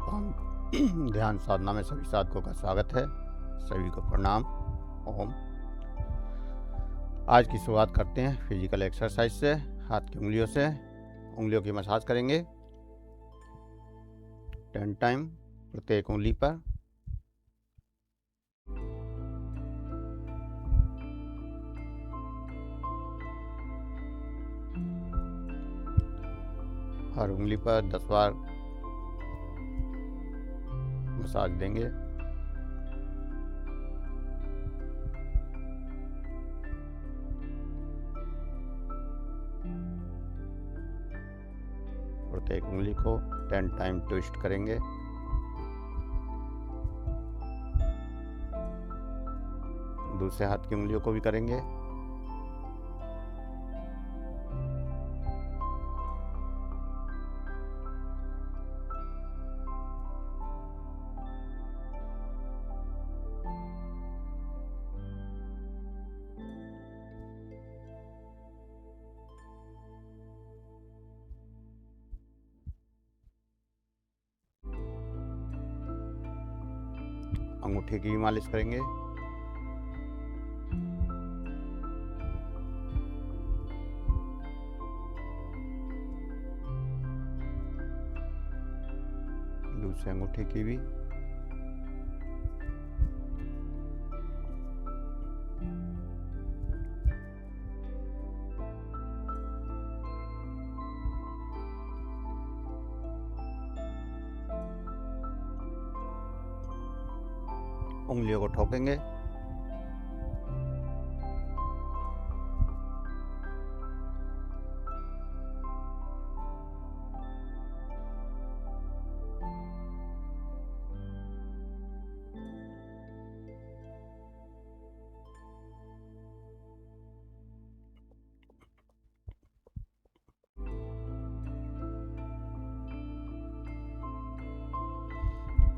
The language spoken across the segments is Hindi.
ध्यान साधना में सभी साधकों का स्वागत है। सभी को प्रणाम। ओम। आज की शुरुआत करते हैं फिजिकल एक्सरसाइज से। हाथ की उंगलियों से उंगलियों की मसाज करेंगे 10 टाइम प्रत्येक उंगली पर। हर उंगली पर 10 बार मसाज देंगे। प्रत्येक उंगली को 10 टाइम ट्विस्ट करेंगे। दूसरे हाथ की उंगलियों को भी करेंगे। अंगूठे की भी मालिश करेंगे। दूसरे अंगूठे की भी। उंगलियों को ठोकेंगे।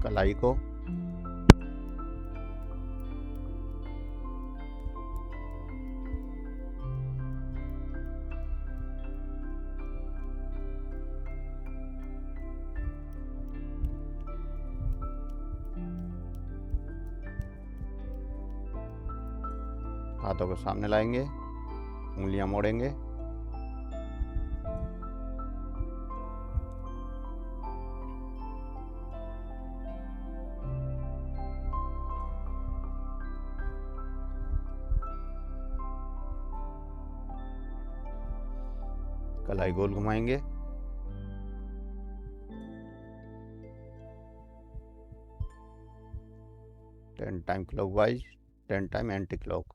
कलाई को। हाथों को सामने लाएंगे। उंगलियां मोड़ेंगे। कलाई गोल घुमाएंगे। Ten time clockwise, 10 time anti clock.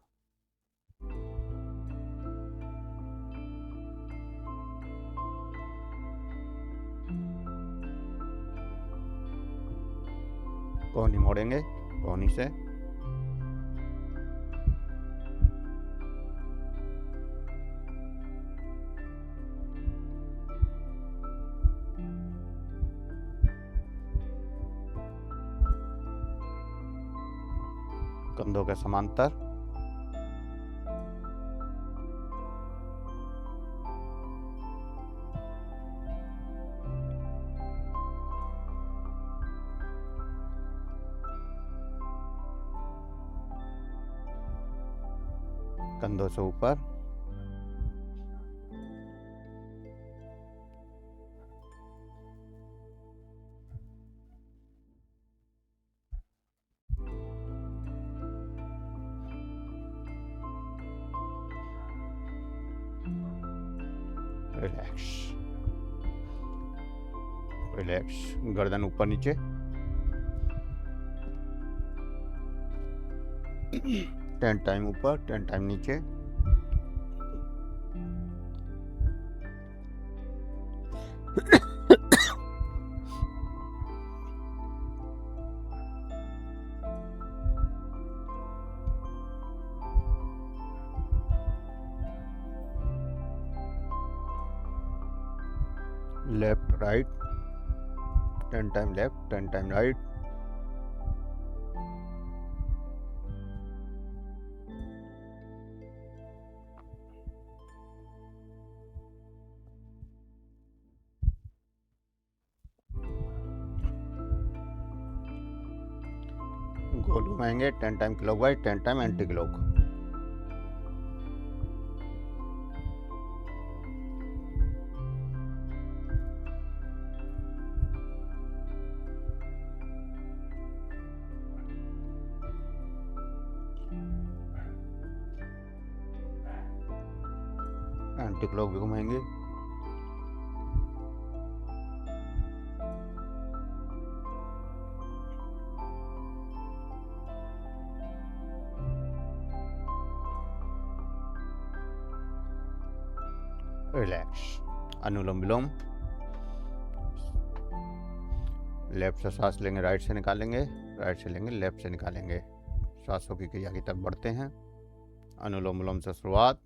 कोहनी मोड़ेंगे। कोहनी से कंधों के समांतर। कंधों से ऊपर। Relax relax. गर्दन ऊपर नीचे। 10 टाइम ऊपर, 10 टाइम नीचे। Left right, 10 time left, 10 time right. घुमाएंगे 10 time clockwise, 10 time anti clock. Anti clock भी घुमाएंगे। रिलैक्स। अनुलोम विलोम। लेफ्ट से सांस लेंगे, राइट से निकालेंगे, राइट से लेंगे, लेफ्ट से निकालेंगे। सांसों की क्रिया की तरफ बढ़ते हैं। अनुलोम विलोम से शुरुआत।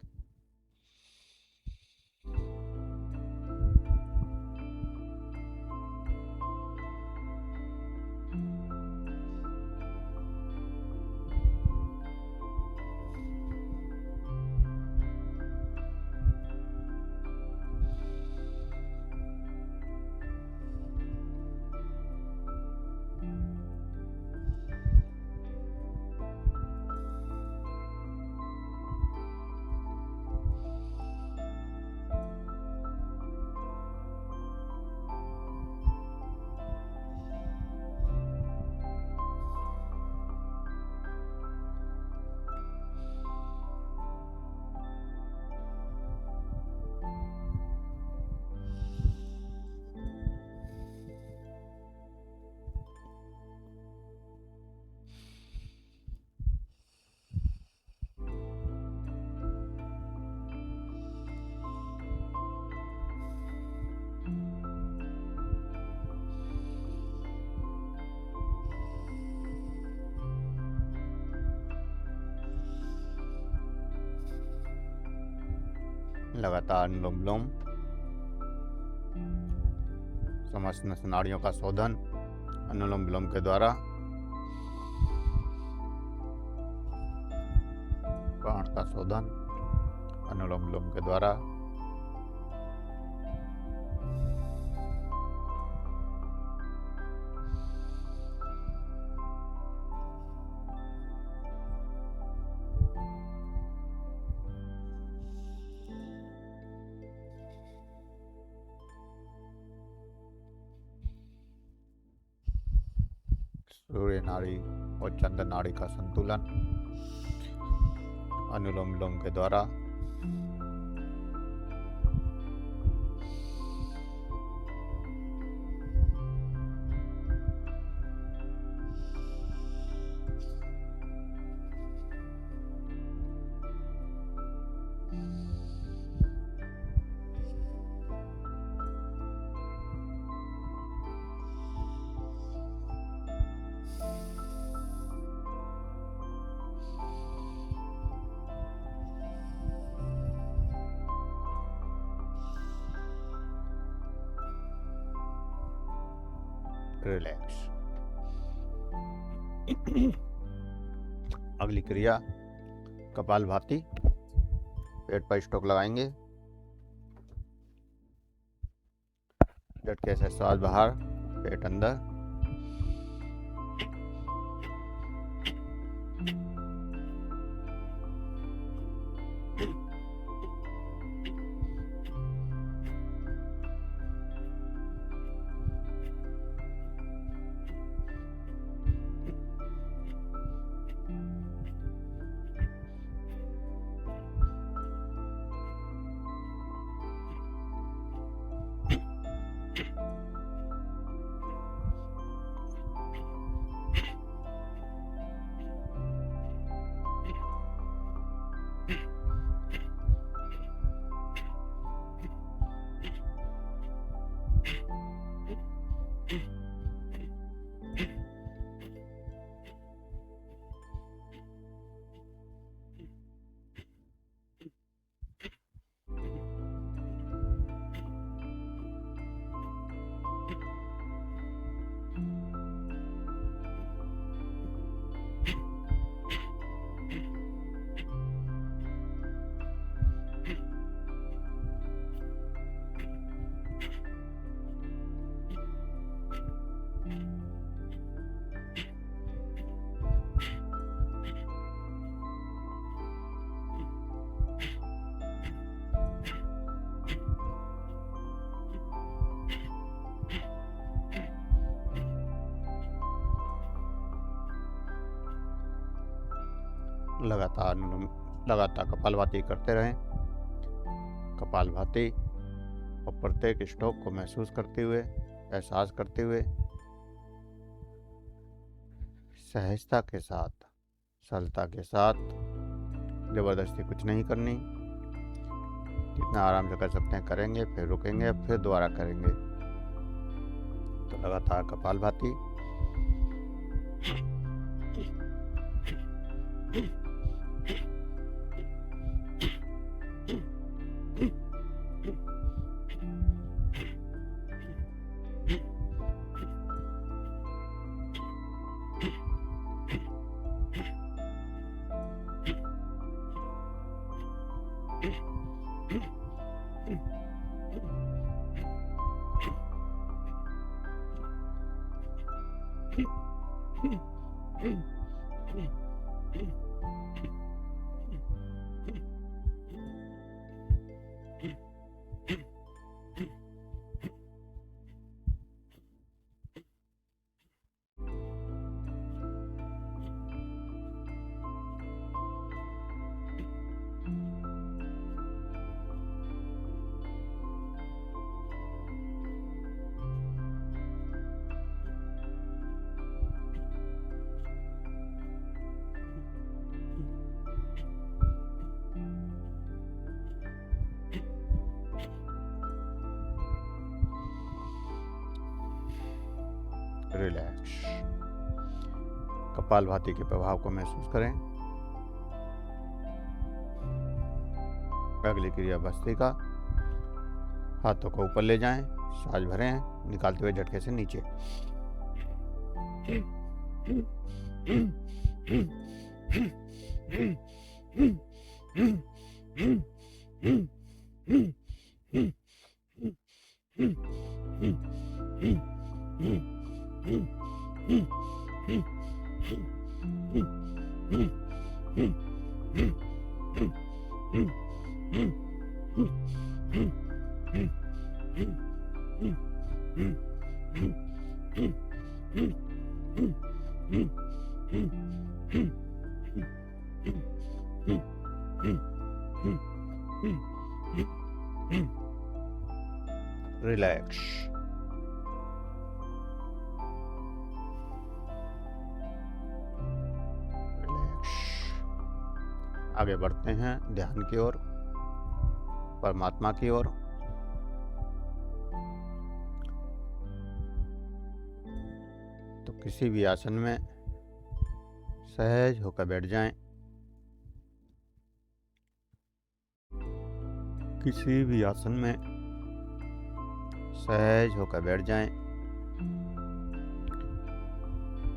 लगातार अनुलोम विलोम। समस्त नाड़ियों का शोधन अनुलोम विलोम के द्वारा। प्राण का शोधन अनुलोम विलोम के द्वारा। सूर्य नाड़ी और चंद्र नाड़ी का संतुलन अनुलोम विलोम के द्वारा। रिलैक्स। अगली क्रिया कपालभाति। पेट पर स्टॉक लगाएंगे। झटके से श्वास बाहर, पेट अंदर। लगातार कपालभाति करते रहें। कपालभाति और प्रत्येक स्ट्रोक को महसूस करते हुए, एहसास करते हुए, सहजता के साथ, सरलता के साथ, ज़बरदस्ती कुछ नहीं करनी। जितना आराम से कर सकते हैं करेंगे, फिर रुकेंगे, फिर दोबारा करेंगे। तो लगातार कपालभाति। रिलैक्स। कपालभाति के प्रभाव को महसूस करें। अगली क्रिया भस्त्रिका। हाथों को ऊपर ले जाएं, सांस भरें, निकालते हुए झटके से नीचे। रिलैक्स। आगे बढ़ते हैं ध्यान की ओर, परमात्मा की ओर। तो किसी भी आसन में सहज होकर बैठ जाएं। किसी भी आसन में सहज होकर बैठ जाएं।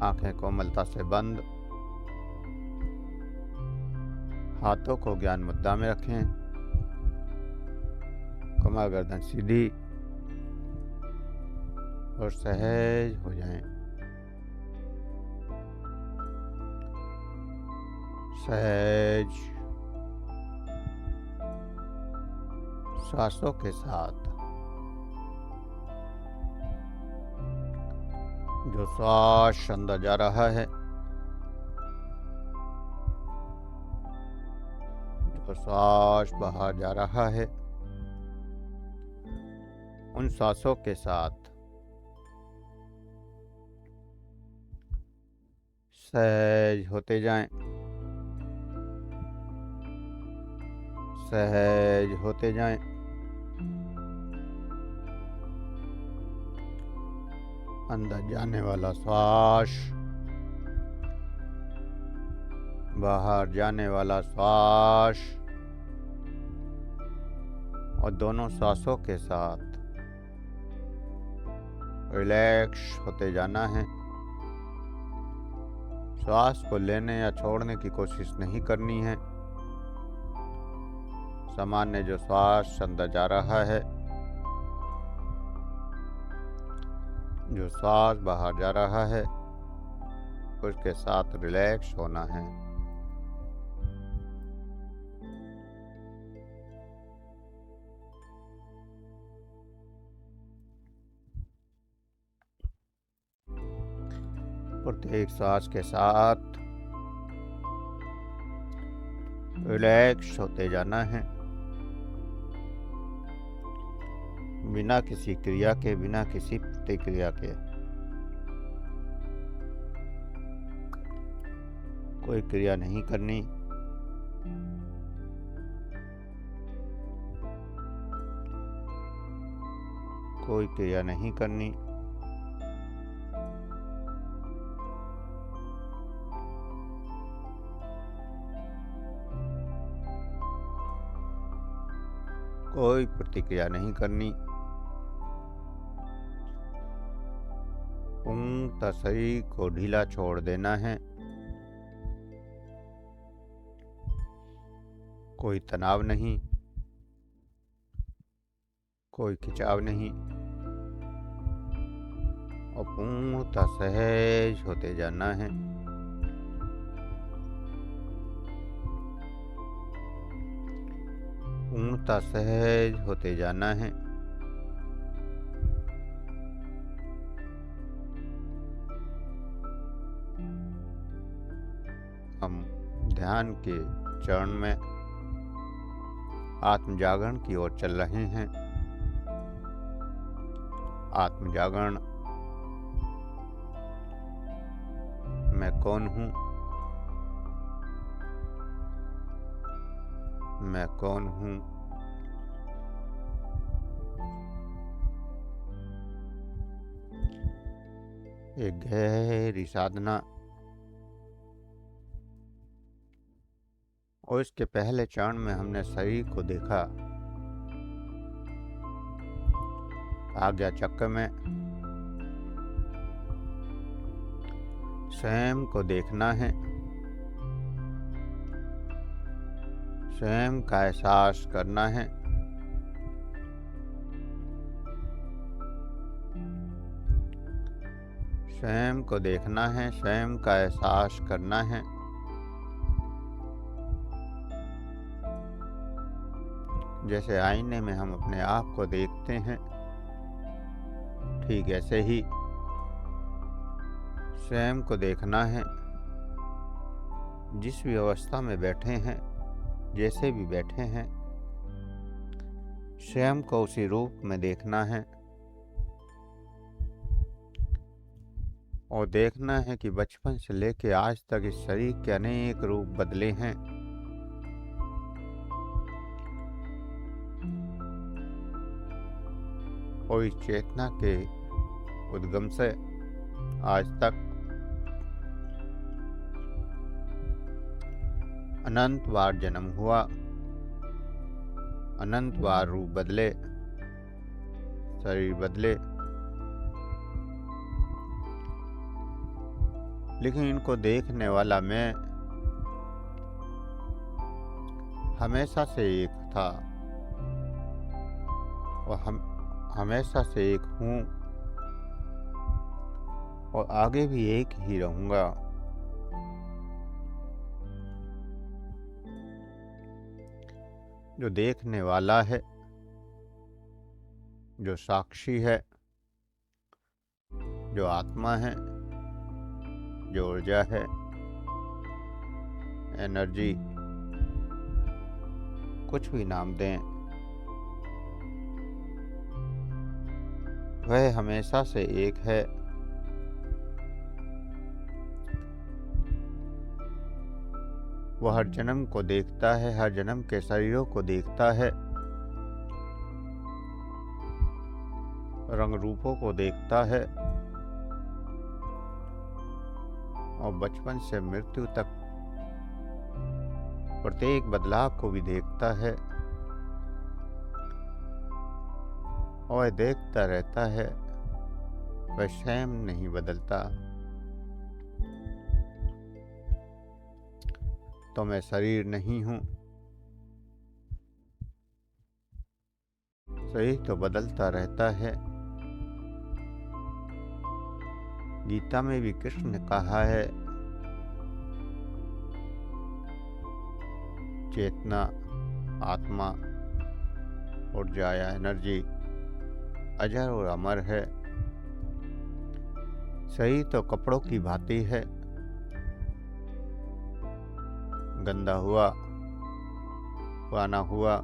आंखें कोमलता से बंद। हाथों को ज्ञान मुद्रा में रखें। कमर गर्दन सीधी और सहज हो जाएं। सहज सांसों के साथ जो श्वास अंदर जा रहा है, जो श्वास बाहर जा रहा है, उन सांसों के साथ सहज होते जाएं। सहज होते जाएं। अंदर जाने वाला श्वास, बाहर जाने वाला श्वास, और दोनों श्वासों के साथ रिलैक्स होते जाना है। श्वास को लेने या छोड़ने की कोशिश नहीं करनी है। सामान्य जो श्वास अंदर जा रहा है, जो श्वास बाहर जा रहा है, उसके साथ रिलैक्स होना है। प्रत्येक श्वास के साथ रिलैक्स होते जाना है, बिना किसी क्रिया के, बिना किसी प्रतिक्रिया के। कोई क्रिया नहीं करनी, कोई क्रिया नहीं करनी। कोई प्रतिक्रिया नहीं करनी। पूर्णतः शरीर को ढीला छोड़ देना है। कोई तनाव नहीं, कोई खिंचाव नहीं, और पूर्णतः सहज होते जाना है। पूर्णतः सहज होते जाना है। हम ध्यान के चरण में आत्म जागरण की ओर चल रहे हैं। आत्म जागरण, मैं कौन हूँ, मैं कौन हूँ। एक गहरी साधना। और इसके पहले चरण में हमने शरीर को देखा। आज्ञा चक्र में स्वयं को देखना है, स्वयं का एहसास करना है। स्वयं को देखना है, स्वयं का एहसास करना है। जैसे आईने में हम अपने आप को देखते हैं, ठीक ऐसे ही स्वयं को देखना है। जिस भी अवस्था में बैठे हैं, जैसे भी बैठे हैं, स्वयं को उसी रूप में देखना है। और देखना है कि बचपन से लेकर आज तक इस शरीर के अनेक रूप बदले हैं। और इस चेतना के उद्गम से आज तक अनंत बार जन्म हुआ, अनंत बार रूप बदले, शरीर बदले, लेकिन इनको देखने वाला मैं हमेशा से एक था और हमेशा से एक हूँ और आगे भी एक ही रहूँगा। जो देखने वाला है, जो साक्षी है, जो आत्मा है, जो ऊर्जा है, एनर्जी, कुछ भी नाम दें, वह हमेशा से एक है। वह हर जन्म को देखता है, हर जन्म के शरीरों को देखता है, रंग रूपों को देखता है और बचपन से मृत्यु तक प्रत्येक बदलाव को भी देखता है और देखता रहता है। वह स्वयं नहीं बदलता। तो मैं शरीर नहीं हूँ। शरीर तो बदलता रहता है। गीता में भी कृष्ण ने कहा है, चेतना, आत्मा, ऊर्जा या एनर्जी अजर और अमर है। शरीर तो कपड़ों की भांति है, गंदा हुआ, पुराना हुआ,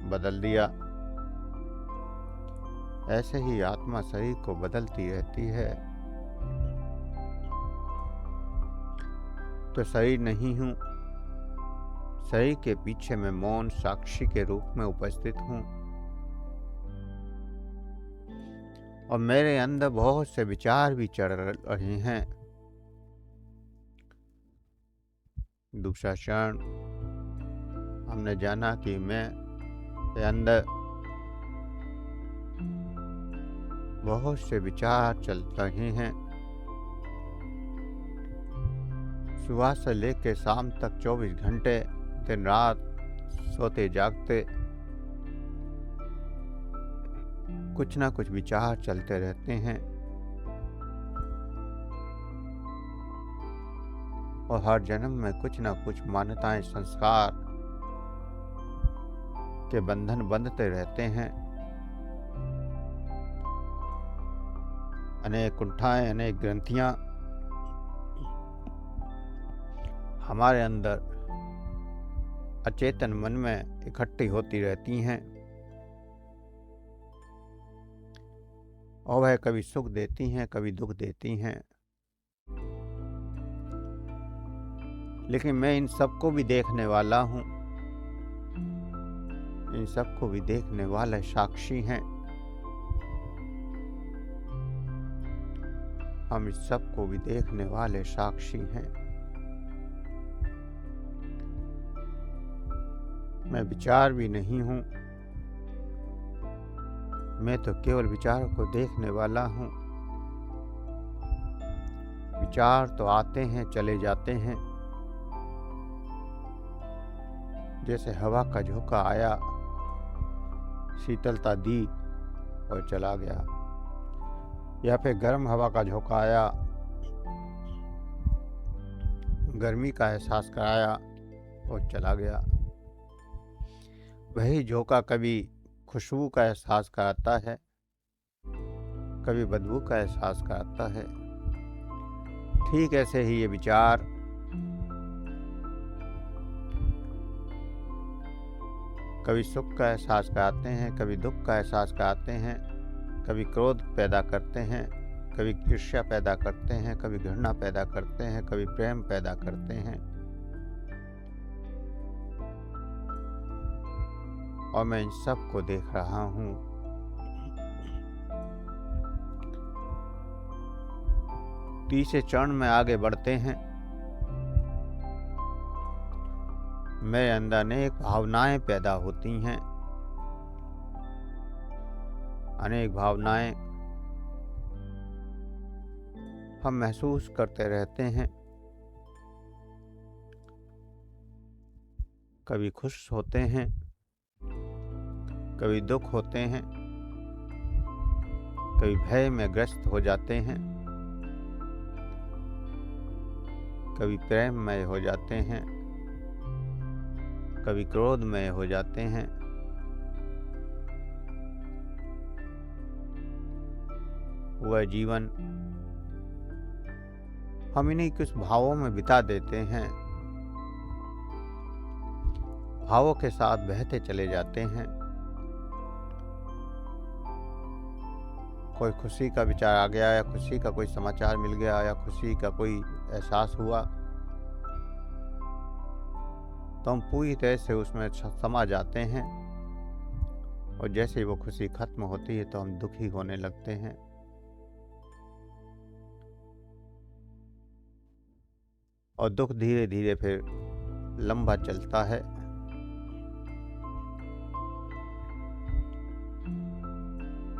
बदल दिया। ऐसे ही आत्मा शरीर को बदलती रहती है। तो शरीर नहीं हूँ, शरीर के पीछे मैं मौन साक्षी के रूप में उपस्थित हूँ, और मेरे अंदर बहुत से विचार भी चढ़ रहे हैं। दूसरा क्षण हमने जाना कि मैं के अंदर बहुत से विचार चल रहे हैं। सुबह से लेकर शाम तक 24 घंटे दिन रात सोते जागते कुछ ना कुछ विचार चलते रहते हैं, और हर जन्म में कुछ ना कुछ मान्यताएं संस्कार के बंधन बंधते रहते हैं। अनेक कुंठाएं, अनेक ग्रंथियां हमारे अंदर अचेतन मन में इकट्ठी होती रहती हैं, और वह कभी सुख देती हैं, कभी दुख देती हैं। लेकिन मैं इन सबको भी देखने वाला हूँ, इन सबको भी देखने वाले साक्षी हैं। हम इस सबको भी देखने वाले साक्षी हैं। मैं विचार भी नहीं हूँ, मैं तो केवल विचारों को देखने वाला हूँ। विचार तो आते हैं, चले जाते हैं, जैसे हवा का झोंका आया, शीतलता दी और चला गया, या फिर गर्म हवा का झोंका आया, गर्मी का एहसास कराया और चला गया। वही झोंका कभी खुशबू का एहसास कराता है, कभी बदबू का एहसास कराता है। ठीक ऐसे ही ये विचार कभी सुख का एहसास कराते हैं, कभी दुख का एहसास कराते हैं, कभी क्रोध पैदा करते हैं, कभी ईर्ष्या पैदा करते हैं, कभी घृणा पैदा करते हैं, कभी प्रेम पैदा करते हैं। और मैं इन सब को देख रहा हूँ। तीसरे चरण में आगे बढ़ते हैं। मेरे अंदर अनेक भावनाएं पैदा होती हैं, अनेक भावनाएं हम महसूस करते रहते हैं। कभी खुश होते हैं, कभी दुख होते हैं, कभी भय में ग्रस्त हो जाते हैं, कभी प्रेममय हो जाते हैं, कभी क्रोधमय हो जाते हैं। वह जीवन हम इन्हीं कुछ भावों में बिता देते हैं, भावों के साथ बहते चले जाते हैं। कोई खुशी का विचार आ गया, या खुशी का कोई समाचार मिल गया, या खुशी का कोई एहसास हुआ, तो हम पूरी तरह से उसमें समा जाते हैं, और जैसे ही वो खुशी खत्म होती है तो हम दुखी होने लगते हैं। और दुख धीरे धीरे फिर लंबा चलता है।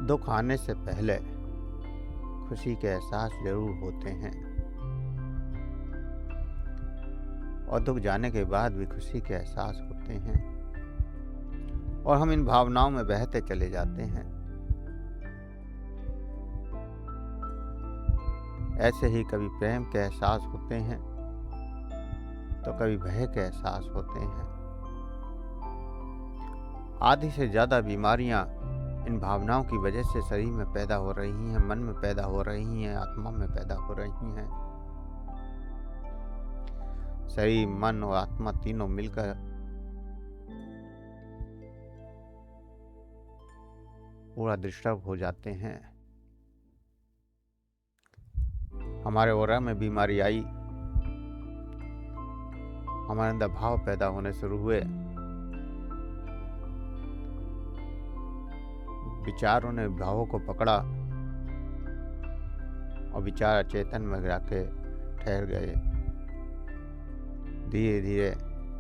दुख आने से पहले खुशी के एहसास जरूर होते हैं, और दुख जाने के बाद भी खुशी के एहसास होते हैं, और हम इन भावनाओं में बहते चले जाते हैं। ऐसे ही कभी प्रेम के एहसास होते हैं, तो कभी भय के एहसास होते हैं। आधी से ज़्यादा बीमारियां इन भावनाओं की वजह से शरीर में पैदा हो रही हैं, मन में पैदा हो रही हैं, आत्मा में पैदा हो रही हैं। शरीर, मन और आत्मा तीनों मिलकर पूरा डिस्टर्ब हो जाते हैं। हमारे ओरा में बीमारी आई, हमारे अंदर भाव पैदा होने शुरू हुए, विचारों ने भावों को पकड़ा और विचार चेतन में जाके ठहर गए। धीरे धीरे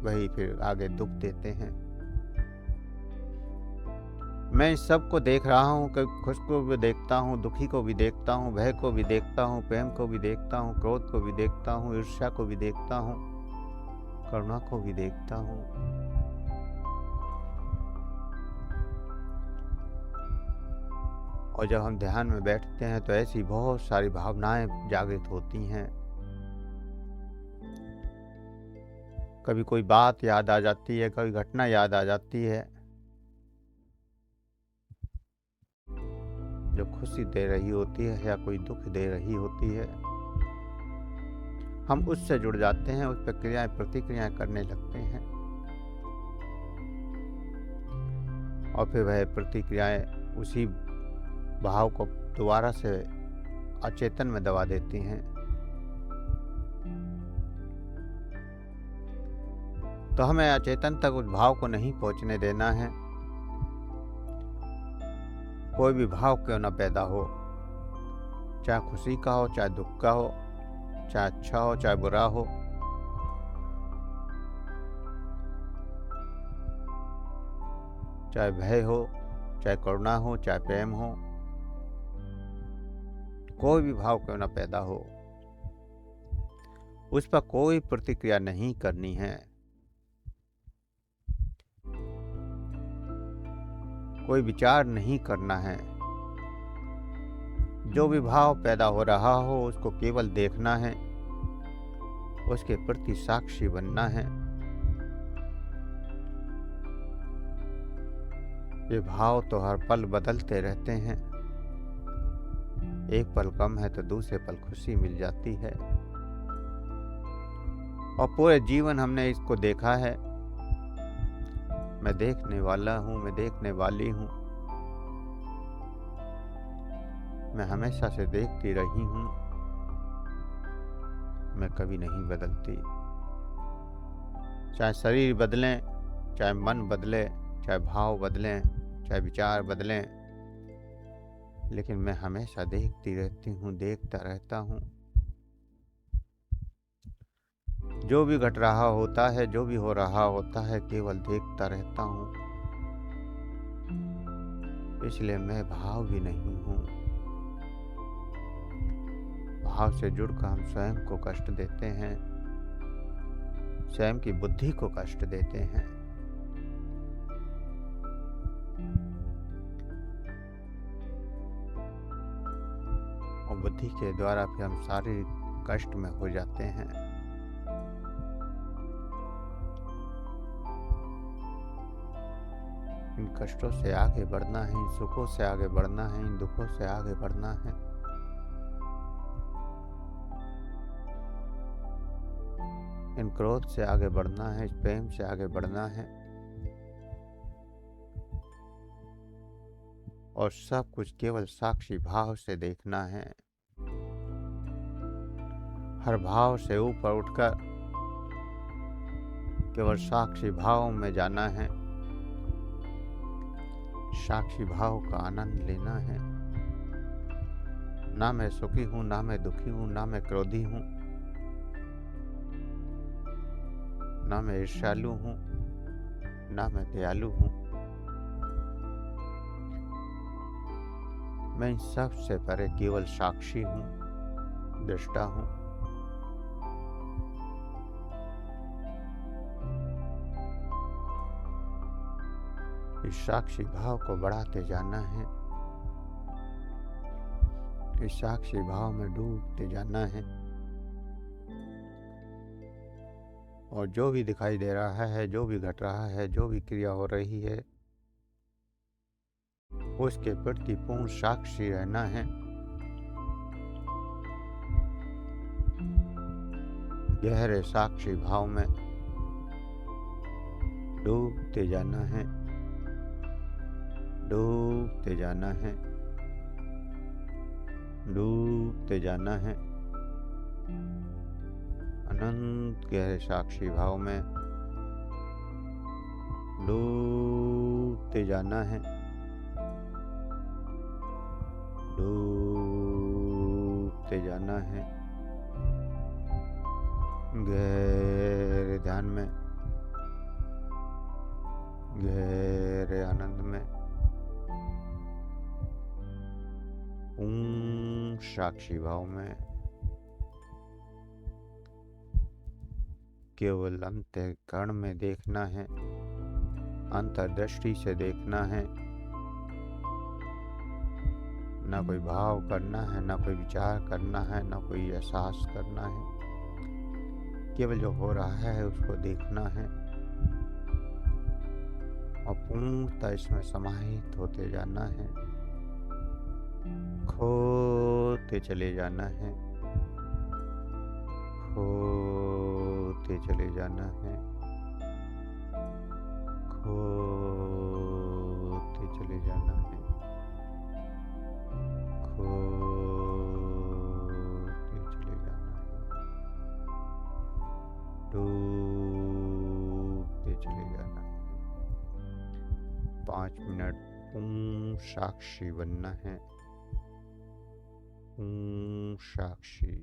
वही फिर आगे दुख देते हैं। मैं इस सब को देख रहा हूँ कि खुश को भी देखता हूँ, दुखी को भी देखता हूँ, भय को भी देखता हूँ, प्रेम को भी देखता हूँ, क्रोध को भी देखता हूँ, ईर्ष्या को भी देखता हूँ, करुणा को भी देखता हूँ। और जब हम ध्यान में बैठते हैं तो ऐसी बहुत सारी भावनाएं जागृत होती हैं। कभी कोई बात याद आ जाती है, कभी घटना याद आ जाती है जो खुशी दे रही होती है या कोई दुख दे रही होती है। हम उससे जुड़ जाते हैं, उस पर क्रियाएं प्रतिक्रियाएं करने लगते हैं और फिर वह प्रतिक्रियाएं उसी भाव को दोबारा से अचेतन में दबा देती हैं। तो हमें अचेतन तक उस भाव को नहीं पहुंचने देना है। कोई भी भाव क्यों न पैदा हो, चाहे खुशी का हो, चाहे दुख का हो, चाहे अच्छा हो, चाहे बुरा हो, चाहे भय हो, चाहे करुणा हो, चाहे प्रेम हो, कोई भी भाव क्यों न पैदा हो, उस पर कोई प्रतिक्रिया नहीं करनी है। कोई विचार नहीं करना है। जो भी भाव पैदा हो रहा हो उसको केवल देखना है, उसके प्रति साक्षी बनना है। ये भाव तो हर पल बदलते रहते हैं। एक पल कम है तो दूसरे पल खुशी मिल जाती है। और पूरे जीवन हमने इसको देखा है। मैं देखने वाला हूँ, मैं देखने वाली हूँ। मैं हमेशा से देखती रही हूँ। मैं कभी नहीं बदलती। चाहे शरीर बदलें, चाहे मन बदले, चाहे भाव बदलें, चाहे विचार बदलें, लेकिन मैं हमेशा देखती रहती हूँ, देखता रहता हूँ। जो भी घट रहा होता है, जो भी हो रहा होता है, केवल देखता रहता हूँ। इसलिए मैं भाव भी नहीं हूँ। भाव से जुड़कर हम स्वयं को कष्ट देते हैं, स्वयं की बुद्धि को कष्ट देते हैं। और बुद्धि के द्वारा फिर हम शारीरिक कष्ट में हो जाते हैं। इन कष्टों से आगे बढ़ना है, इन सुखों से आगे बढ़ना है, इन दुखों से आगे बढ़ना है। इन क्रोध से आगे बढ़ना है, इस प्रेम से आगे बढ़ना है। और सब कुछ केवल साक्षी भाव से देखना है। हर भाव से ऊपर उठकर केवल साक्षी भाव में जाना है। साक्षी भाव का आनंद लेना है। ना मैं सुखी हूं, ना मैं दुखी हूं, ना मैं क्रोधी हूं, ना मैं ईर्ष्यालु हूं, ना मैं दयालु हूं। मैं इन सब से परे केवल साक्षी हूं, दृष्टा हूं। इस साक्षी भाव को बढ़ाते जाना है। इस साक्षी भाव में डूबते जाना है। और जो भी दिखाई दे रहा है, जो भी घट रहा है, जो भी क्रिया हो रही है, उसके प्रति पूर्ण साक्षी रहना है। गहरे साक्षी भाव में डूबते जाना है। डूबते जाना है, डूबते जाना है, अनंत गहरे साक्षी भाव में डूबते जाना है, डूबते जाना है, गहरे ध्यान में, गहरे आनंद में, साक्षी भाव में केवल अंतःकरण में देखना है, अंतर्दृष्टि से देखना है, ना कोई भाव करना है, ना कोई विचार करना है, ना कोई एहसास करना है, केवल जो हो रहा है उसको देखना है और पूर्णतः इसमें समाहित होते जाना है, खोते चले जाना है, खोते चले जाना है, खोते चले जाना है, खोते चले जाना है, डूबते चले जाना है। 5 मिनट साक्षी बनना है, साक्षी।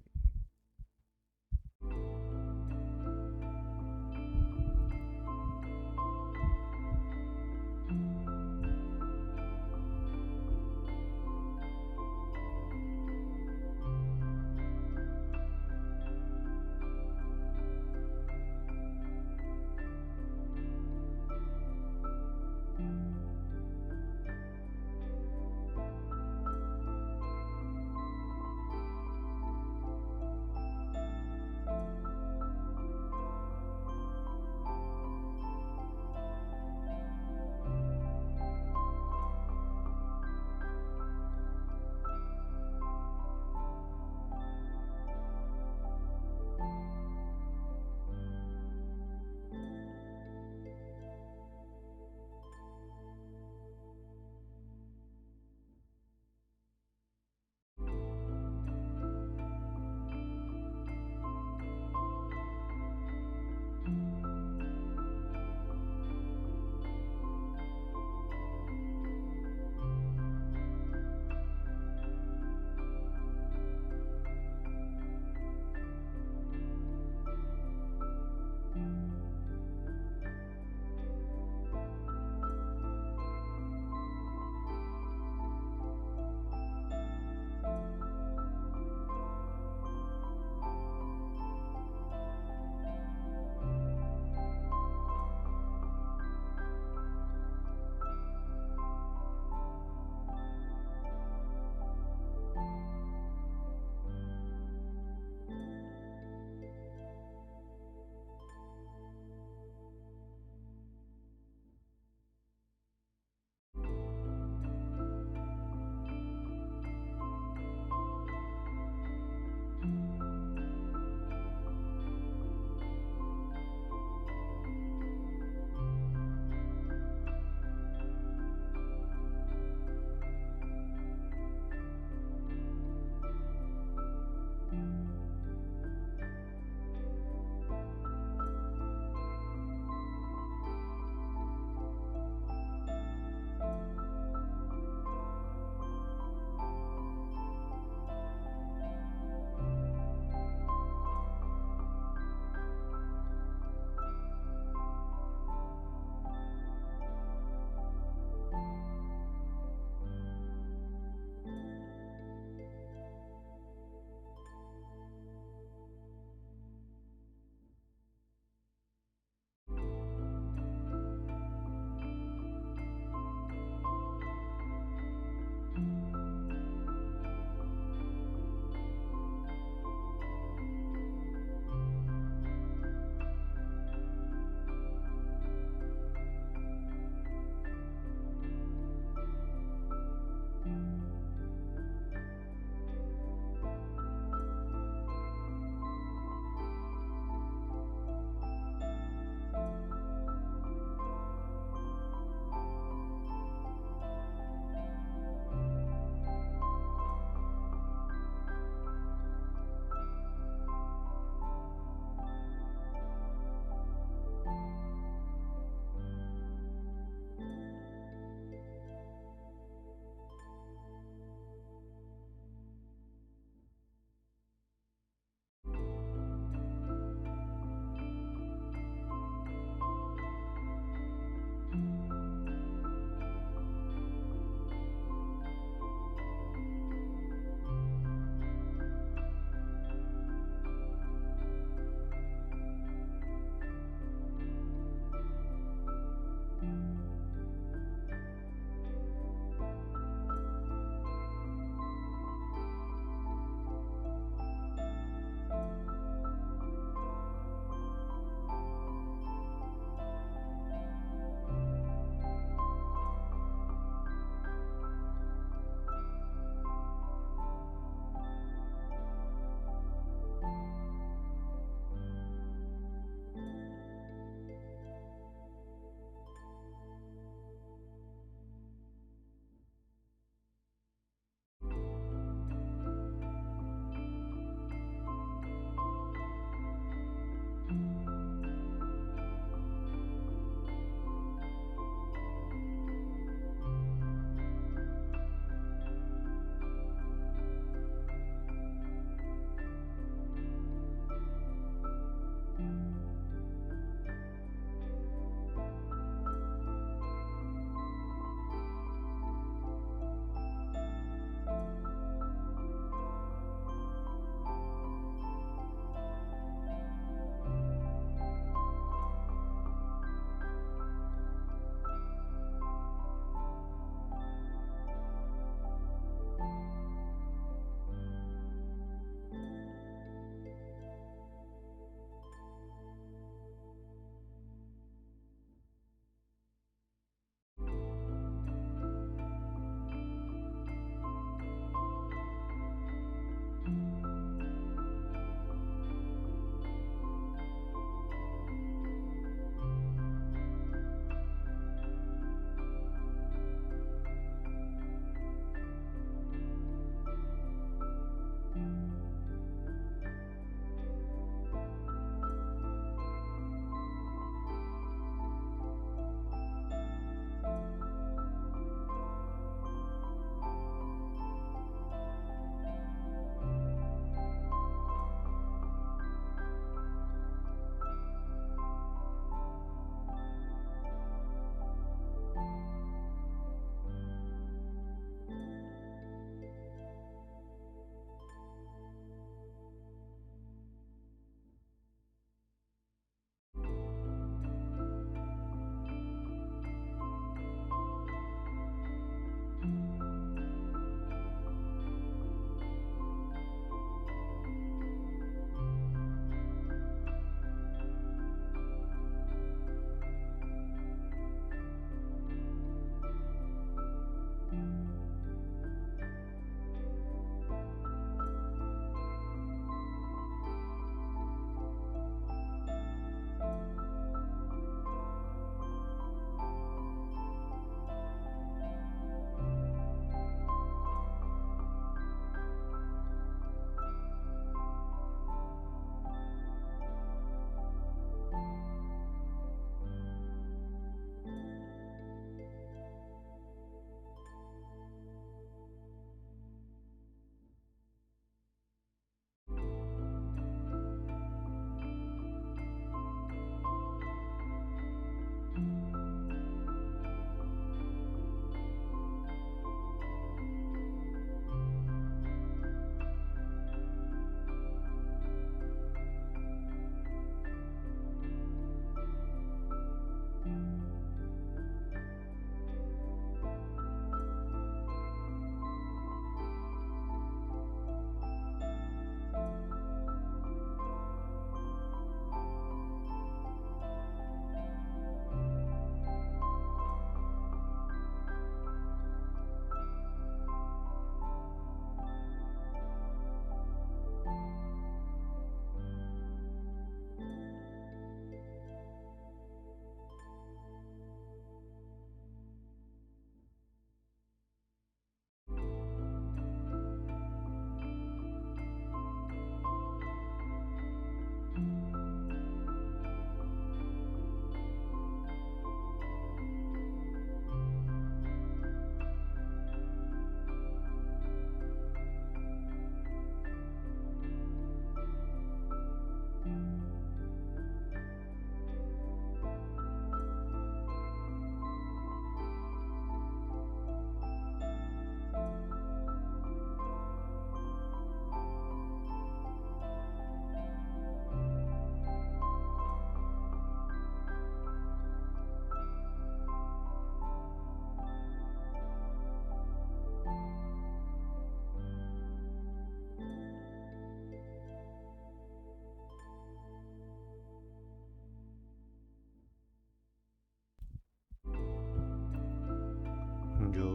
जो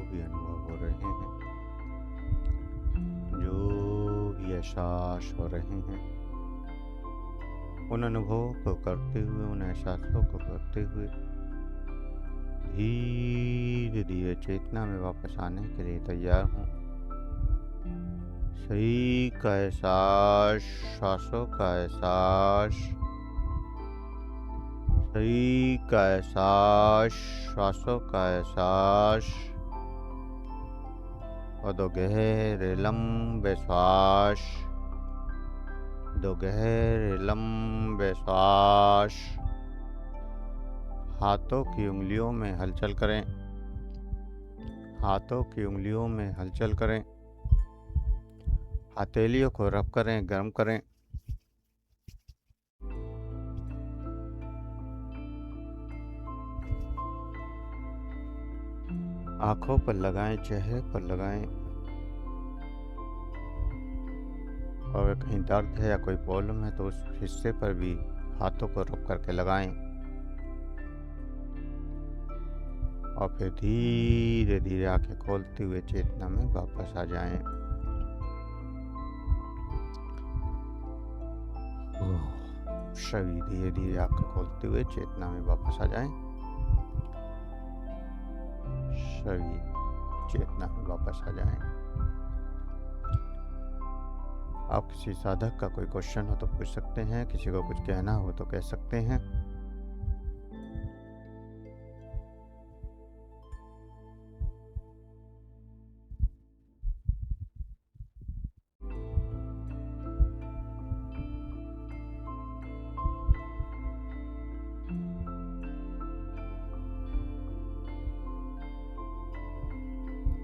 भी अनुभव हो रहे हैं, जो भी एहसास हो रहे हैं, उन अनुभवों को करते हुए, उन एहसासों को करते हुए धीरे धीरे चेतना में वापस आने के लिए तैयार हूँ। सही का एहसास, श्वासों का एहसास, सही का एहसास, श्वासों का एहसास, और दो गहरे लंबे श्वास, दो गहरे लंबे श्वास। हाथों की उंगलियों में हलचल करें, हाथों की उंगलियों में हलचल करें, हथेलियों को रब करें, गर्म करें। आंखों पर लगाएं, चेहरे पर लगाएं, और कहीं दर्द है या कोई प्रॉब्लम है तो उस हिस्से पर भी हाथों को रब करके लगाएं, और फिर धीरे धीरे आंखें खोलते हुए चेतना में वापस आ जाएं। सभी धीरे धीरे आंखें खोलते हुए चेतना में वापस आ जाएं। सभी चेतना में वापस आ जाएं। आप किसी साधक का कोई क्वेश्चन हो तो पूछ सकते हैं, किसी को कुछ कहना हो तो कह सकते हैं।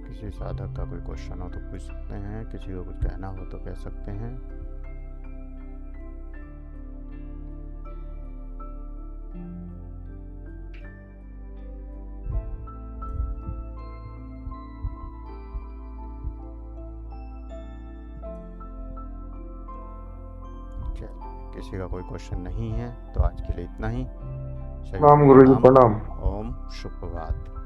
किसी साधक का कोई क्वेश्चन हो तो पूछ सकते हैं, किसी को कुछ कहना हो तो कह सकते हैं। किसी का कोई क्वेश्चन नहीं है तो आज के लिए इतना ही। प्रणाम गुरुजी, प्रणाम। ओम शुभ प्रभात।